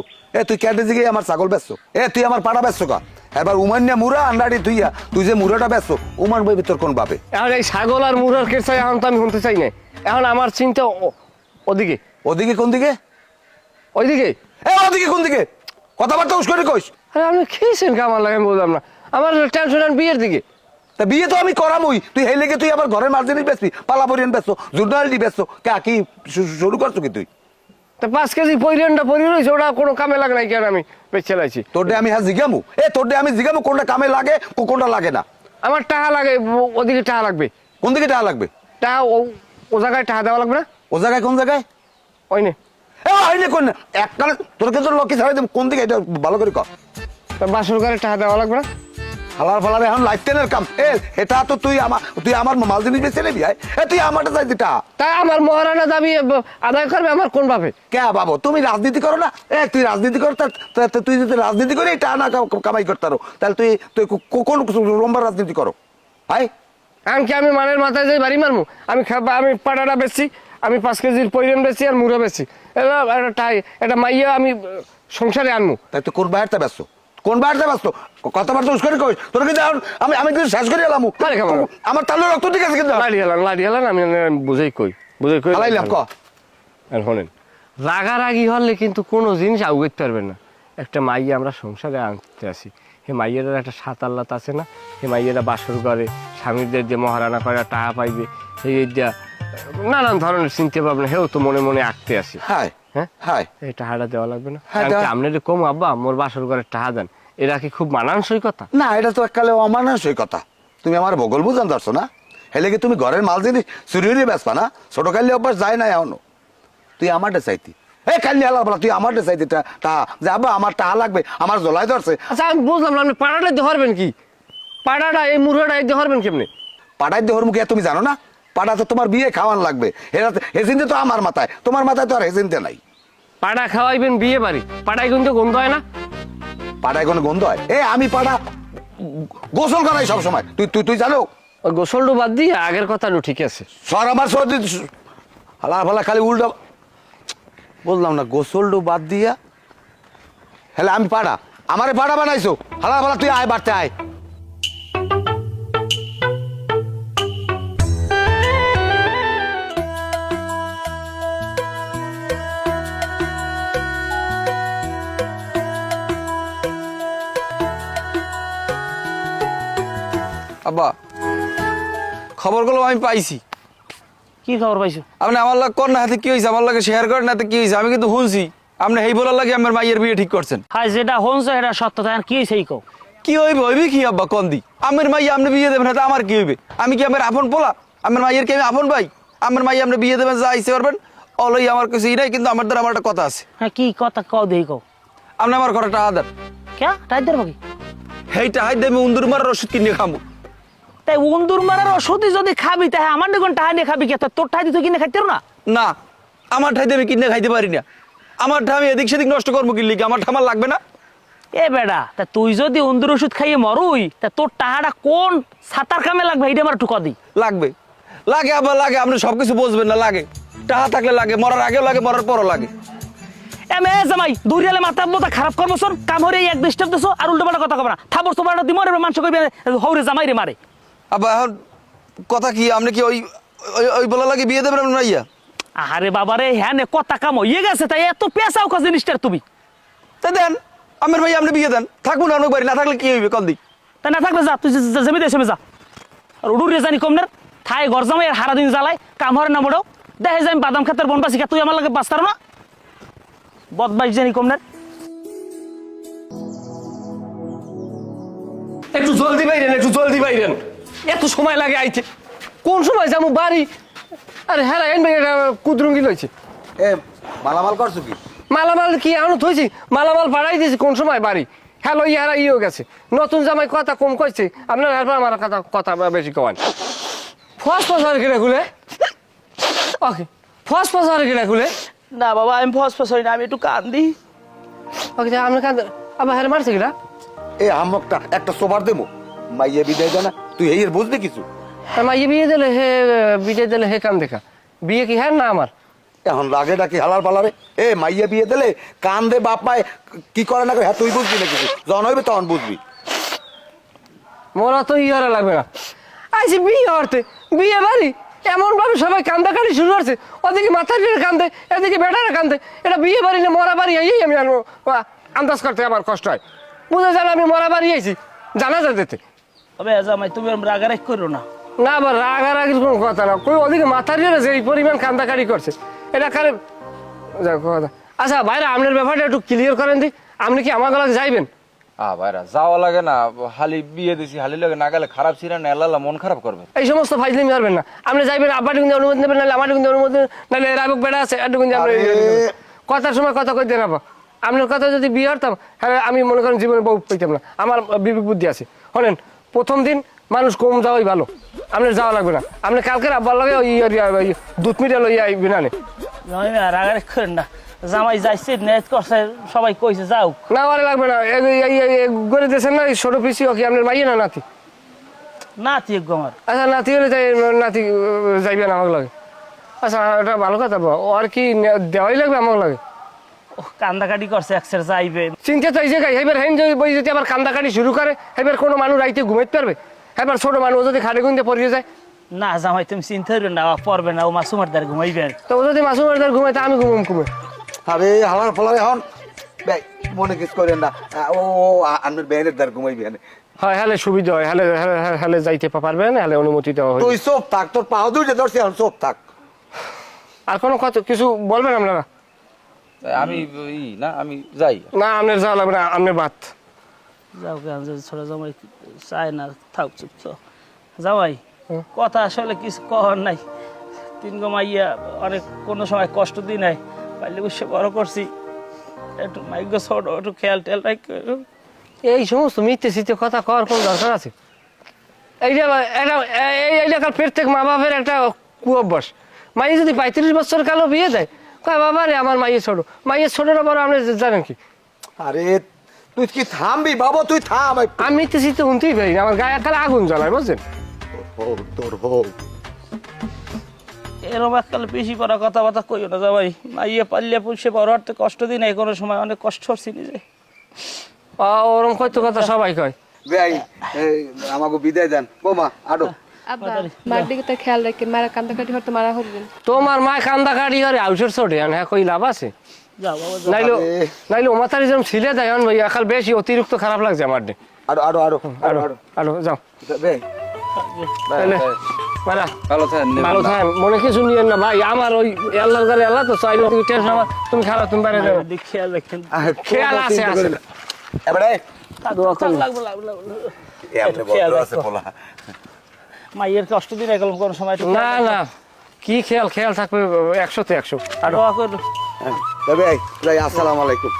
তুই ক্যাডে জিগাই আমার ছাগল বেচছো? তুই আমার পাড়া বেচছো কা? এবার উমান্যা মুরা আন্ডাডি থুইয়া তুই যে মুরাটা বেচছো, উমান বই তোর কোন বাপে? এখন এই ছাগল আর মুরার কেস এখন তো আমি শুনতে চাই না। এখন আমার চিন্তা ওদিকে। ওদিকে কোন দিকে? ওইদিকে। ওদিকে কোন দিকে? কথাবার্তা উস করে কইস। আরে আপনি খেয়েছেন কে? আমার লাগে আমি বললাম না, আমার টেনশন বিয়ের দিকে। তা বিয়ে তো আমি করামই, তুই হেলে তুই আবার ঘরের মার্জিনিস বেচবি, পালা পরিয়ান বেচছো, জুর্নালিটি বেচছো, কি শুরু করছো কি তুই? তা 5 কেজি পরিয়নটা পরি রয়েছে, ওটা কোনো কামে লাগে নাই কেন? আমি বেচে লাইছি। তোর আমি হ্যাঁ জিগামু, তোর আমি জিগামু কোনটা কামে লাগে কোনটা লাগে না। আমার টাকা লাগে, ওদিকে টাকা লাগবে। কোন দিকে টাকা লাগবে? টাকা ও জায়গায় টাকা দেওয়া লাগবে না? ও জায়গায় কোন জায়গায়? ওই নে কোন এককালে তোর কাছে লক্ষ্মী ছাড়াই দেব, কোন দিকে এটা ভালো করে কর। বাসর ঘরে টাকা দেওয়া লাগবে না? হালার ফালার এখন লাইফ টেনের কাম। এটা তো তুই আমার মাল জিনিস বেছে নেবি, তুই আমারটা চাইছি টা। তাই আমার মহারানা দাবি আদায় করবে আমার কোন ভাবে? কে বাবু, তুমি রাজনীতি করো না? তুই রাজনীতি কর, তুই যদি রাজনীতি করে টা না কামাই করতে পারো, তাহলে তুই কোন রোমবার রাজনীতি করো? এমনকি আমি মানের মাথায় যাই বাড়ি মারমু? আমি পাটাটা বেচছি, আমি 5 কেজির পরিয়ন বেচছি আর মুড়া বেচছি, এটা মাইয়া আমি সংসারে আনমু। তাই তুই কোন বাইরটা ব্যস্ত? কোন বাইরটা ব্যস্ত? কথাবার্তা উস করে কই, তোর কিন্তু আমি কিন্তু শেষ করে এলাম। আমার তাহলে রক্ত ঠিক আছে কিন্তু লাড়ি হেলান আমি বুঝাই কই হালাইলাম। ক শোনেন, রাগারাগি হলে কিন্তু কোনো জিনিস আউগাইতে পারবেন না। একটা মাইয়া আমরা সংসারে আনতে আসি, হে মাইয়ের একটা সাত আল্লাত আছে না? হে মাইয়েরা বাসর করে স্বামীদের যে মহারানা করে টাকা পাইবে, সেই নানান ধরনের চিন্তা ভাবনা, হেও তো মনে মনে আঁকতে আসি। হাই হ্যাঁ হাই, এই টাকাটা দেওয়া লাগবে না? হ্যাঁ, আপনার কম আব্বা মোর বাসর করে টাকা দেন, এরা কি খুব মানানসই কথা? না, এটা তো এককালে অমানুষই কথা। তুমি আমার বগল বুঝান পারছো না? হেলে কি তুমি ঘরের মাল জিনিস চুরি বেচবা না? ছোট কালি অভ্যাস যায় না এখনো। তুই আমারটা চাইতি, কালি আলা বলা, তুই আমারটা চাইতি টা, যে আব্বা আমার টাকা লাগবে, আমার জলাই ধরছে। আচ্ছা আমি বুঝলাম না, আপনি পাড়াটা দিয়ে হরবেন কি? পাড়াটা এই মুরগাটা দিয়ে হরবেন কেমনি? পাড়ায় দেহর মুখে তুমি জানো না? পাড়া তো তোমার বিয়ে খাওয়ান লাগবে, হেসিনতে তো আমার মাথায়, তোমার মাথায় তো আর হেসিনতে নাই। পাড়া খাওয়াইবেন বিয়ে বাড়ি, পাড়ায় কিন্তু গন্ধ হয় না? পাড়ায় কোনো গন্ধ হয়? আমি পাড়া গোসল করাই সব সময়, তুই জানো? ওই গোসলটা বাদ দিয়ে আগের কথাটা ঠিক আছে। সর আমার সর্দি হালা ফালা খালি উল্টা বললাম না, গোসলডু বাদ দিয়া হলে আমি পাড়া আমারে পাড়া বানাইছো, হালা ফালা তুই আয় বাড়তে আয়। আব্বা খবরগুলো আমি পাইছি। কি খবর পাইছো? আপনি আমার লাগে কর না হাতে কি হয়েছে, আমার লাগে শেয়ার করেন হাতে কি হয়েছে, আমি কিন্তু শুনছি আপনি এই বলার লাগে আমার মাইয়ের বিয়ে ঠিক করছেন। হাই যেটা হনছে সেটা সত্য, তাই কি হয়েছে এই কও। কি হইবে হইবে কি আব্বা কোন দি, আমার মাইয়া আপনি বিয়ে দেবেন হাতে আমার কি হইবে? আমি কি আমার আপন পোলা? আমার মাইয়ের কি আমি আপন ভাই? আমার মাইয়া আপনি বিয়ে দেবেন যা আইসে পারবেন অলই আমার কিছু নাই, কিন্তু আমার দ্বারা আমার একটা কথা আছে। হ্যাঁ কি কথা কও দেই কও। আপনি আমার ঘরে টাকা দেন, কে টাইট দেব কি? হেইটা হাই দেবে উন্দুর মারার ওষুধ কিনে খামু। তাই উন্দুর মারার ওষুধই যদি খাবি তাই আমার দেখুন টাকা নিয়ে খাবি কে? তোর টাকা দিয়ে তুই কিনে খাইতে পারো না? না আমার ঠাই দেবে কিনে খাইতে পারি না, আমার ঠা আমি এদিক সেদিক নষ্ট করবো কিনলি আমার ঠামার লাগবে না। এ বেড়া, তা তুই যদি উন্দুর ওষুধ খাইয়ে মরুই তা তোর টাকাটা কোন সাতার কামে লাগবে এইটা আমার টুকা দি। লাগবে লাগে আবার লাগে, আপনি সবকিছু বুঝবেন না, লাগে টাকা থাকলে লাগে, মরার আগেও লাগে মরার পরও লাগে। এম এ জামাই দুরিয়ালে মাথা মাথা খারাপ করবো শোন, কাম হরে এক ডিস্টার্ব দিছো আর উল্টো পাল্টা কথা কব না, থাবর তোমার দিমরে মানুষ কইবে হৌরে জামাই রে মারে। আবার এখন কথা কি আপনি কি ওই ওই বলা লাগে বিয়ে দেবেন আপনার ইয়া? আরে বাবা রে, হ্যাঁ নে কথা কাম হইয়ে গেছে তাই এত পেশাও কাজ জিনিসটার তুমি। তা দেন আমার ভাই আপনি বিয়ে দেন, থাকবো না অনেক বাড়ি, না থাকলে কি হইবে কল দি? তাই না থাকলে যা তুই জমি দেশে যা। আর উড়ুরে জানি কমনের থাই ঘর জামাই আর হারা দিন জ্বালাই কাম হরে না বড় দেখে যাই বাদাম ক্ষেতের বন বাসি তুই আমার লাগে বাঁচতার না বদমাইশ জানি কমনের। একটু জলদি বাইরেন, একটু জলদি বাইরেন, এত সময় লাগে আইতে। কোন সময় যাবো বাড়ি? আরে হ্যাঁ এন ভাই এটা কুদরুঙ্গি লইছে। এ মালামাল করছো কি? মালামাল কি এমন থইছি? মালামাল পাড়াই দিয়েছি কোন সময় বাড়ি। হ্যালো ইয়ারা ইয়েও গেছে, নতুন জামাই কথা কম কইছে আপনার, এরপর আমার কথা কথা বেশি কমান। ফস ফস আর কিনা খুলে ওকে, ফস ফস আর কিনা খুলে। না বাবা আমি ফস হই না, আমি একটু কান্দি। ওকে আপনি কাঁদ আবার হ্যাঁ মারছে কিনা? এ হামকটা একটা সোবার দেবো, মাইয়ে বিদায় দেয় না, তুই এই এর বুঝলি কিছু? মাইয়ে বিয়ে দিলে হে বিয়ে দিলে হে কান দেখা, বিয়ে কি হ্যাঁ না আমার? এখন লাগে ডাকি হালার পালারে। এ মাইয়ে বিয়ে দিলে কান দে বাপ মায় কি করে না করে, হ্যাঁ তুই বুঝবি না কিছু, যখন হইবে তখন বুঝবি। মোরা তো ইয়ে লাগবে না, আইসি বিয়ে হরতে বিয়ে বাড়ি এমন ভাবে সবাই কান্দাকাটি শুরু করছে, ওদিকে মাথার কান্দে এদিকে বেটারা কান্দে, এটা বিয়ে বাড়ি না মরা বাড়ি এই আমি আন্দাজ করতে আমার কষ্ট হয়। বুঝে যান আমি মরা বাড়ি আইছি জানা যেতে। তবে জামাই তুমি রাগারাগ করো না। না আবার রাগারাগির কোনো কথা না, কই ওদিকে মাথার যে এই পরিমাণ কান্দাকাটি করছে এটা কারে কথা। আচ্ছা ভাইরা আপনার ব্যাপারটা একটু ক্লিয়ার করেন দি, আপনি কি আমার গলাকে যাইবেন? ভাইরা যাওয়া লাগে না, হালি বিয়ে দিছি হালি লাগে না গেলে খারাপ ছিল না, এলালা মন খারাপ করবে। এই সমস্ত ফাইজলিমি করবেন না, আপনি যাইবেন আব্বাটি কিন্তু অনুমতি নেবেন, নাহলে আমার কিন্তু অনুমতি, নাহলে রাবক বেড়া আছে একটু কিন্তু আপনি কথার সময় কথা কইতে না। আপনার কথা যদি বিয়ে হতাম হ্যাঁ আমি মনে করেন জীবনে বউ পেতাম না, আমার বিবেক বুদ্ধি আছে। শোনেন প্রথম দিন মানুষ কম যাওয়াই ভালো, আপনার যাওয়া লাগবে না, আপনি কালকের আব্বার লাগে ওই দুধ মিটা লইয়া আইবেন না। জামাই রাগারাগ করেন না, জামাই যাইছে নেট করছে সবাই কইছে যাও। না আরে লাগবে না, গড়ে দিয়েছেন না ছোট পিসি ওকে আপনার মাইয়ে না নাতি? নাতি আমার। আচ্ছা নাতি হলে যাই, নাতি যাইবেন আমার লাগে। আচ্ছা এটা ভালো কথা, ও আর কি দেওয়াই লাগবে আমার লাগে? ও কান্দাকাটি করছে একসের যাইবে। চিন্তা তো এই জায়গায় এবার হ্যাঁ যদি বই যদি আবার কান্দাকাটি শুরু করে, এবার কোনো মানুষ রাইতে ঘুমাইতে পারবে? এবার ছোট মানুষ যদি খাটে গুনতে পড়িয়ে যায়। না জামাই তুমি চিন্তা করবে না, পড়বে না, ও মাসুমার দ্বার ঘুমাইবে। তো ও যদি মাসুমার দ্বার ঘুমাইতে আমি ঘুমে। আরে হালার পালারে এখন মনে কিছু করেন না, ও আপনার বেহেনের দ্বার ঘুমাইবি। হয় হ্যালে সুবিধা হয়, হ্যালে হ্যালে যাইতে পারবেন, হ্যালে অনুমতি দেওয়া হয়। তুই চোপ থাক, তোর পাও দুইটা ধরছি, এখন চোপ থাক। আর কোনো কথা কিছু বলবেন আপনারা? আমি না আমি যাই না আপনার যাওয়া লাগবে না, আপনার বাদ যাও কেন ছোট জামাই চায় না, থাক চুপ তো। জামাই কথা আসলে কিছু কর নাই, তিন গো মাইয়া অনেক কোনো সময় কষ্ট দিই নাই, পাইলে বসে বড় করছি, একটু মাইগ্য ছোট একটু খেয়াল টেয়াল রাখ। এই সমস্ত মিথ্যে শীতে কথা কওয়ার কোনো দরকার আছে? এইটা এই এলাকার প্রত্যেক মা বাপের একটা কুঅভ্যাস। মাইয়ে যদি 35 বছর কালো বিয়ে দেয়, কয় বাবা রে আমার মাইয়ে ছোট, মাইয়ের ছোটরা বড় আপনি জানেন কি? আরে তুই কি থামবি বাবা, তুই থাম। আমি মিথ্যে শীতে শুনতেই পারি না, আমার গায়ে খালে আগুন জ্বলায় বুঝছেন। হোক তোর হোক। এরকম এককালে বেশি করা কথাবার্তা কইও না জামাই, মাইয়ে পাল্লে পুষে বড় হাঁটতে কষ্ট দিই নাই, কোনো সময় অনেক কষ্ট হচ্ছি নিজে। ওরম কয়তো কথা সবাই কয়। ভাই আমাকে বিদায় দেন বৌমা আরো। আব্বা মার দিকে তো খেয়াল রাখেন, মারা কান্দাকাটি হতে মারা হবেন। তোমার মা কান্দা কাটি করে আউসের চটে আনে, হ্যাঁ কই লাভ আছে? যাও বাবা যাও। নাইলো নাইলো ও মাথারি যেরকম ছিলে দেয় ভাই একাল বেশি অতিরিক্ত খারাপ লাগছে আমার ডে। আরো আরো আরো আরো আরো যাও ভাই তাহলে মারা ভালো থাকেন ভালো থাকেন, মনে কিছু নিয়েন না ভাই, আমার ওই আল্লাহর ঘরে আল্লাহ তো চাইলে টেনশন আমার, তুমি খারাপ তুমি বাইরে যাও, দিক খেয়াল রাখেন। খেয়াল আছে আছে এবারে দোয়া করুন। লাগবে লাগবে লাগবে। এ আপনি বড় আছে পোলা। মাইয়ের কষ্ট দিই না গেলাম কোনো সময়, একটু না না কি খেয়াল খেয়াল থাকবে 100-তে 100। আর দোয়া করো। ভাই আসসালামু আলাইকুম।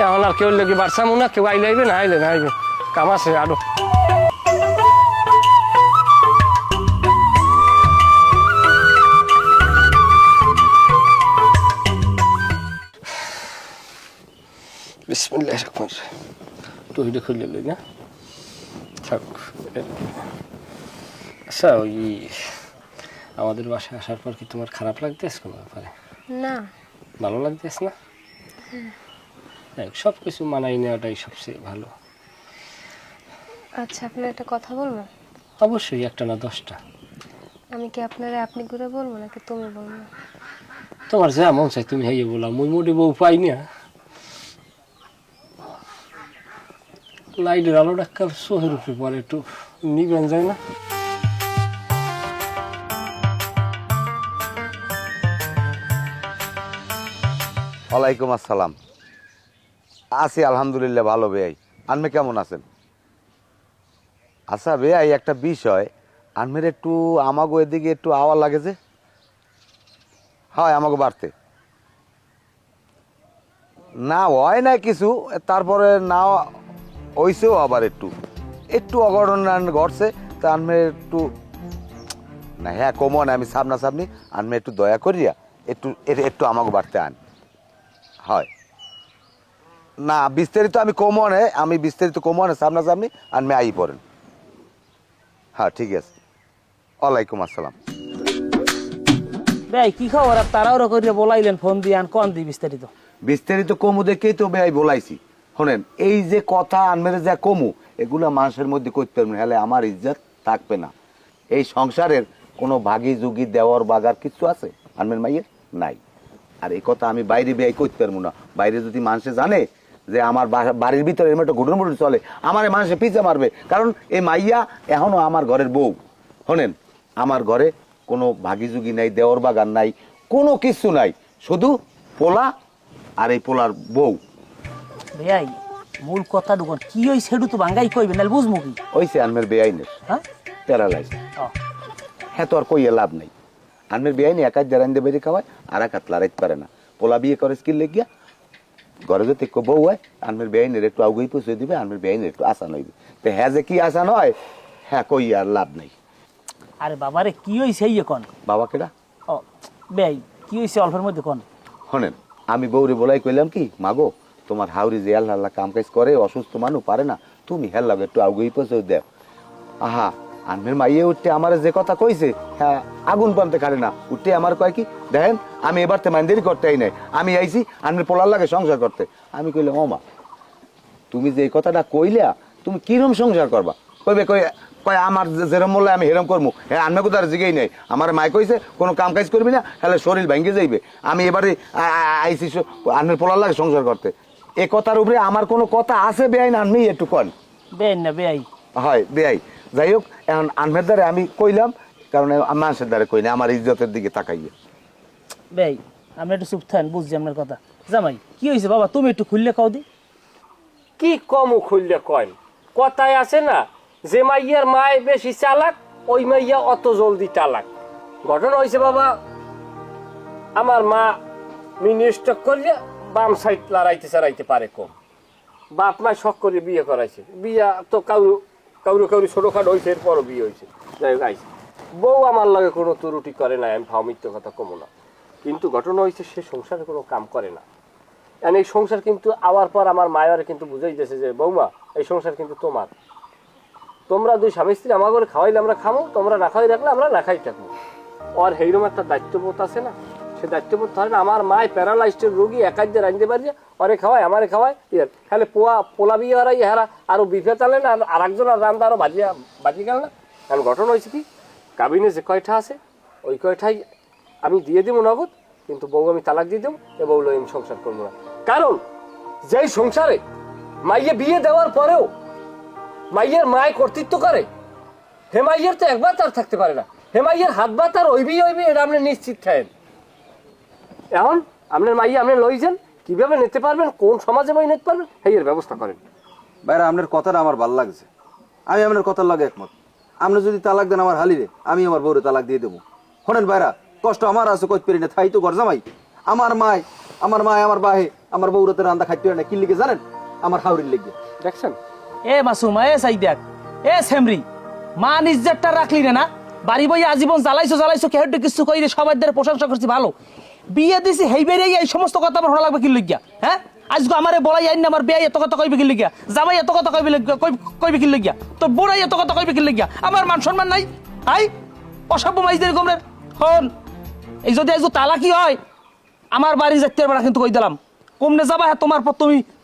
এখন আর কেউ লেগে বাড়ছামো না, কেউ আইলে আইবে না আইলে না আইবে, কাম আছে আরো। বিসমিল্লাহির রহমানির রহিম। টুইটা খুলে লই না থাক। আচ্ছা ওই আমাদের বাসায় আসার পর কি তোমার খারাপ লাগতেছে কোনো ব্যাপারে? না ভালো লাগতেছে না? সব কিছু মানাই নেওয়াটাই সবচেয়ে ভালো। আচ্ছা আপনি একটা কথা বলবেন? অবশ্যই, একটা না 10টা। আমি কি আপনারে আপনি ঘুরে বলবো নাকি তুমি বলবো? তোমার যা মন চাই তুমি হাইয়ে বলা, মুই মোটে বউ পাই না। লাইটের আলো ডাক্কাল চোখের উপরে পরে একটু নিবেন যায় না? ওয়ালাইকুম আসসালাম। আছি আলহামদুলিল্লাহ ভালো বেয়াই। আনমে কেমন আছেন? আচ্ছা বেয়াই একটা বিষয়, আনমের একটু আমাগো এদিকে একটু আওয়া লাগে যে। হয় আমাকে বাড়তে না হয় না কিছু, তারপরে না হইছেও আবার একটু একটু অঘটন ঘটছে, তা আনমে একটু না হ্যাঁ কমন আমি সামনাসামনি আনমে একটু দয়া করিয়া একটু একটু আমাকে বাড়তে আন। হয় না বিস্তারিত আমি বিস্তারিত কমনে সামনাসামনি আনমে আই পড়েন। হ্যাঁ ঠিক আছে, ওয়ালাইকুম আসসালাম। ভাই কি খবর? আর তাড়াহুড়ো করে বলাইলেন ফোন দিয়ে, আন কোন দি বিস্তারিত? বিস্তারিত কমু দেখেই তো ভাই বলাইছি। শোনেন এই যে কথা আনমেরে যা কমু এগুলা মানুষের মধ্যে করতে পারবেন, হলে আমার ইজ্জত থাকবে না। এই সংসারের কোনো ভাগি যুগি দেওয়ার বাগার কিছু আছে আনমের মাইয়ের নাই। আর এই কথা আমি বাইরে ব্যয় করতে পারবো না। বাইরে যদি মানুষে জানে যে আমার বাড়ির ভিতরে এরকম একটা ঘুটন মুটন চলে, আমার মানুষে পিছে মারবে, কারণ এই মাইয়া এখনো আমার ঘরের বউ। শোনেন আমার ঘরে কোনো ভাগি যুগি নাই, দেওয়ার বাগান নাই, কোনো কিছু নাই, শুধু পোলা আর এই পোলার বউ। ভাই মূল কথা ঢুকন কি ওই সেডু তো ভাঙ্গাই কইবেন না, বুঝমু কি ওইসে আনমের বেআইনের হ্যাঁ প্যারালাইজ। ও, হ্যাঁ তো আর কইয়ে লাভ নাই। আনমের বেআইনি একাজ জারান দিয়ে বেরিয়ে খাওয়ায় আর এক হাত লড়াইতে পারে না। পোলা বিয়ে করে স্কিল লেগিয়া ঘরে যদি একটু বউ হয় আনমের বেআইনের একটু আগুই পুষিয়ে দিবে, আনমের বেআইনের একটু আসান হইবে। তো হ্যাঁ যে কি আসান হয় হ্যাঁ কই আর লাভ নাই। আরে বাবারে কি হইছে ইয়ে কোন? বাবা কেডা? ও ভাই কি হইছে অল্পের মধ্যে কোন? শোনেন আমি বউরে বলাই কইলাম কি মাগো তোমার হাউরি যে আল্লাহ কাম কাজ করে, অসুস্থ মানুষ পারে না, তুমি হেল লাগে একটু আগুই পুষিয়ে দেও। আহা আনমের মাইয়ে উঠতে আমার যে কথা কইছে, হ্যাঁ আগুন পানতে খারে না, উঠতে আমার কয় কি দেখেন আমি এবার তে মাইন্দেরি করতেই নাই, আমি আইছি আনমের পোলার লাগে সংসার করতে। আমি কইলাম ও মা তুমি যে এই কথাটা কইলা তুমি কিরম সংসার করবা? কইবে কয় আমার যেরম বললে আমি হেরম করবো। হ্যাঁ আনমে কোথাও জিগেই নাই, আমার মাই কইছে কোনো কাম কাজ করবি না, তাহলে শরীর ভেঙে যাইবে। আমি এবারে আইছি আনমের পোলার লাগে সংসার করতে। এ কথার উপরে আমার কোনো কথা আছে বেআইন আনমি একটু কন? বেন না বেআই হয় বেআই। যাই হোক এখন আনমের দ্বারে আমি কইলাম, কারণ মানুষের দ্বারে কই না, আমার ইজ্জতের দিকে তাকাইয়ে। বেআই আপনি একটু চুপ থাকেন, বুঝছি আপনার কথা। জামাই কি হয়েছে বাবা, তুমি একটু খুললে কাও দি। কি কমও খুললে কয়, কথায় আছে না যে মাইয়ার মায় বেশি চালাক ওই মাইয়া অত জলদি চালাক। ঘটনা হয়েছে বাবা, আমার মা মিনি স্টক করলে বাম সাইড লড়াইতে পারে কম। বাপ মা শখ করে বিয়ে করাইছে, বিয়া তো কাউরি ছোটখাটো হয়েছে, এরপরও বিয়ে হয়েছে। যাই হোক আইছে বউ আমার লাগে কোনো ত্রুটি করে না, আমি ভাও মিথ্যে কথা কমো না। কিন্তু ঘটনা হয়েছে সে সংসারে কোনো কাম করে না। এই সংসার কিন্তু আওয়ার পর আমার মায়ের কিন্তু বুঝাই দিয়েছে যে বৌমা এই সংসার কিন্তু তোমার, তোমরা দুই স্বামী স্ত্রী আমার ঘরে খাওয়াইলে আমরা খাবো, তোমরা না খাওয়াই রাখলে আমরা না খাই থাকবো। আর সেইরকম একটা দায়িত্ববোধ আছে না, সে দায়িত্ববোধ হয় না। আমার মায় প্যারালাইজড রোগী একাই রাঁধতে পারি, অরে খাওয়ায় আমারে খাওয়ায়, খালি পোলা বিয়ে হারাই হারা আরো বিফে চালেন, আর একজন আর রান্দা আরো বাজি গেল না। কারণ ঘটনা হয়েছে কি, কাবিনে যে কয়টা আছে ওই কয়টাই আমি দিয়ে দেবো নগদ, কিন্তু বউ আমি তালাক দিয়ে দেবো, এ বউ আমি সংসার করবো না। কারণ যেই সংসারে মাইয়ে বিয়ে দেওয়ার পরেও মাইয়ের মায় কর্তৃত্ব করে, হে মাইয়ের তো একবার তার থাকতে পারে না, হে মাইয়ের হাত বা তার ওইবি এটা আপনি নিশ্চিত থাকেন। এখন আপনার মাইয়ে আপনি লইছেন, কিভাবে নিতে পারবেন, কোন সমাজে মাই নিতে পারবেন, এর ব্যবস্থা করেন। ভাইরা আপনার কথাটা আমার ভালো লাগছে, আমি আপনার কথার লাগে একমত। আপনি যদি তালাক দেন আমার হালিরে, আমি আমার বউরে তালাক দিয়ে দেবো। শোনেন ভাইরা, কষ্ট আমার আছে কইতে পারি না, তাই তো ঘর জামাই। আমার মায় আমার বাহে আমার বউরাতে রান্দা খাইতে পারে না, কি লিখে জানেন? আমার হাউরির লেগে। দেখছেন এ মাসুম, এ সাই দেখ, এ সেমরি, মান ইজ্জতটা রাখলি না, বাড়ি বই আজীবন জ্বালাইছো কেউ কিছু কই সবাই প্রশংসা করছি ভালো, বিয়ে দিছি হেইবেরে এই সমস্ত কথা আমার ভালো লাগবে কি লইগা? হ্যাঁ, আজকে আমারে বলাই আইন না, আমার বিয়ে এত কথা কইবে কি লইগা, জামাই এত কথা কইবে কি লইগা, তোর বোড়াই এত কথা কইবে কি লইগা? আমার মান সম্মান নাই? আই অসভ্য মাইজদের গোমরের হন। এই যদি আজকে তালাকি হয়, আমার বাড়ি যেতে পারবে না কিন্তু কই দিলাম। কমনে যাবা, হ্যাঁ তোমার পর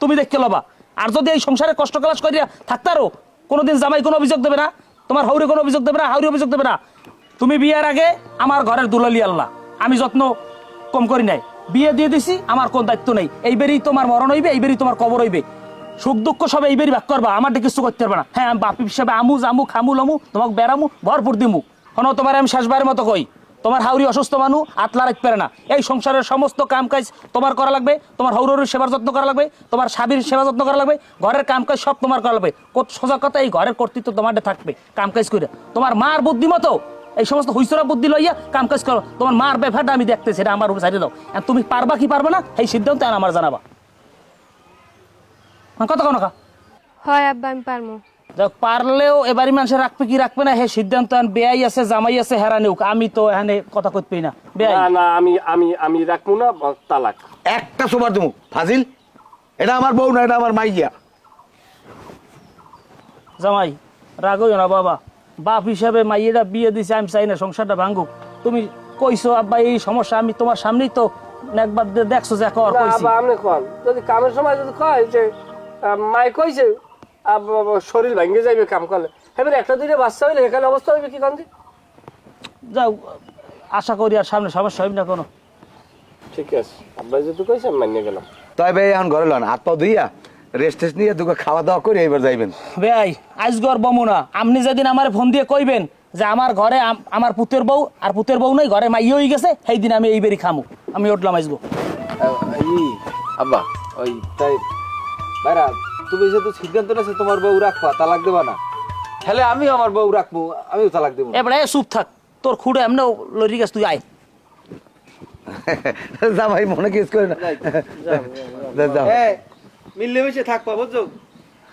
তুমি দেখতে লবা। আর যদি এই সংসারে কষ্ট কালাস করিয়া থাকতারও, কোনোদিন জামাই কোনো অভিযোগ দেবে না, তোমার হাউরে কোনো অভিযোগ দেবে না, হাউরি অভিযোগ দেবে না। তুমি বিয়ের আগে আমার ঘরের দুলালি আল্লাহ, আমি যত্ন কম করি নাই, বিয়ে দিয়ে দিছি, আমার কোন দায়িত্ব নেই। এইবারই তোমার মরণ হইবে, এইবারই তোমার কবর হইবে, সুখ দুঃখ সব এইবারই ভাগ করবা, আমার কিছু করতে পারবে না। হ্যাঁ, আমি বাপি হিসাবে আমু জামু খামু লমু, তোমাকে বেড়ামু ভরপুর দিমু। শোনো, তোমার আমি শেষবারের মতো কই, তোমার হাউরি অসুস্থ মানুষ আতলা রাখতে পারে না। এই সংসারের সমস্ত কাম কাজ তোমার করা লাগবে, তোমার হাউরের সেবার যত্ন করা লাগবে, তোমার স্বামীর সেবা যত্ন করা লাগবে, ঘরের কাম কাজ সব তোমার করা লাগবে। সোজা কথা, এই ঘরের কর্তৃত্ব তোমার থাকবে কাম কাজ করে। তোমার মার বুদ্ধি মতো এই সমস্ত হুইসরা বুদ্ধি লইয়া কাম কাজ করো। তোমার মার ব্যাপারটা আমি দেখতেছি, এটা আমার উপর ছাড়িয়ে দাও। তুমি পারবা কি পারবে না এই সিদ্ধান্ত আমার জানাবা। কত কোনো হয় আব্বা, আমি পারমু। দেখ, পারলেও এবারই মানুষের রাখবে কি রাখবে না হে সিদ্ধান্ত বেয়াই আছে, জামাই আছে, হেরা নেউক, আমি তো এখানে কথা কইতে পারি না। বেয়াই না না, আমি রাখবো না, তালাক। একটা সোবার দেবো ফাজিল, এটা আমার বউ না, এটা আমার মাইয়া। জামাই রাগ হইও না বাবা, বাপ হিসাবে মাইয়েরা বিয়ে দিছে, আমি চাই না সংসারটা ভাঙুক। তুমি কইছো আব্বা এই সমস্যা, আমি তোমার সামনেই তো একবার দেখছো যে কর কইছি। আপনি কোন যদি কামের সময় যদি কয় যে মাই কইছে শরীর ভাঙ্গে যাইবে কাম করলে, এবার একটা দুইটা বাচ্চা হইলে এখানে অবস্থা হইবে কি কান্দি? যাও, আশা করি আর সামনে সমস্যা হইবে না কোনো। ঠিক আছে, আব্বা যদি কইছে আমি মানিয়ে গেলাম। তাই ভাই এখন ঘরে লন, হাত পা ধুইয়া রেস্ট টেস্ট নিয়ে দুটো খাওয়া দাওয়া করে এবার যাইবেন। বেয়াই আজ গর বমুনা, আপনি যেদিন আমার ফোন দিয়ে কইবেন যে আমার ঘরে আমার পুতের বউ আর পুতের বউ নাই, ঘরে মাইয়ে হয়ে গেছে, সেই দিন আমি এইবারই খামু। আমি উঠলাম আজগো। আব্বা ওই তাই ভাইরা, তুমি যেহেতু সিদ্ধান্ত নেছো তোমার বউ রাখবা, তালাক দেবা না, তাহলে আমিও আমার বউ রাখবো, আমিও তালাক দেবো। এবারে চুপ থাক, তোর খুঁড়ে এমনিও লড়ি গেছ, তুই আয়। জামাই মনে কিস করে না, যাও মিললে মিশে থাকবা, বুঝছো?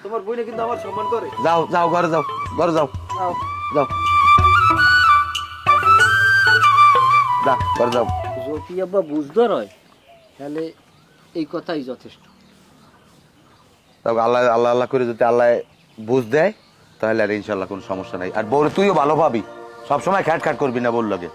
তোমার বইনে কিন্তু আমার সম্মান করে। যাও যাও ঘরে যাও, ঘরে যাও, যাও যা ঘরে যাও। যদি আব্বা বুঝদার হয় তাহলে এই কথাই যথেষ্ট। আল্লাহ আল্লাহ আল্লাহ করে যদি আল্লাহ বুঝ দেয় তাহলে আর ইনশাল্লাহ কোনো সমস্যা নাই। আর বউরে তুইও ভালো পাবি, সবসময় খ্যাট খ্যাট করবি না বউর লগে।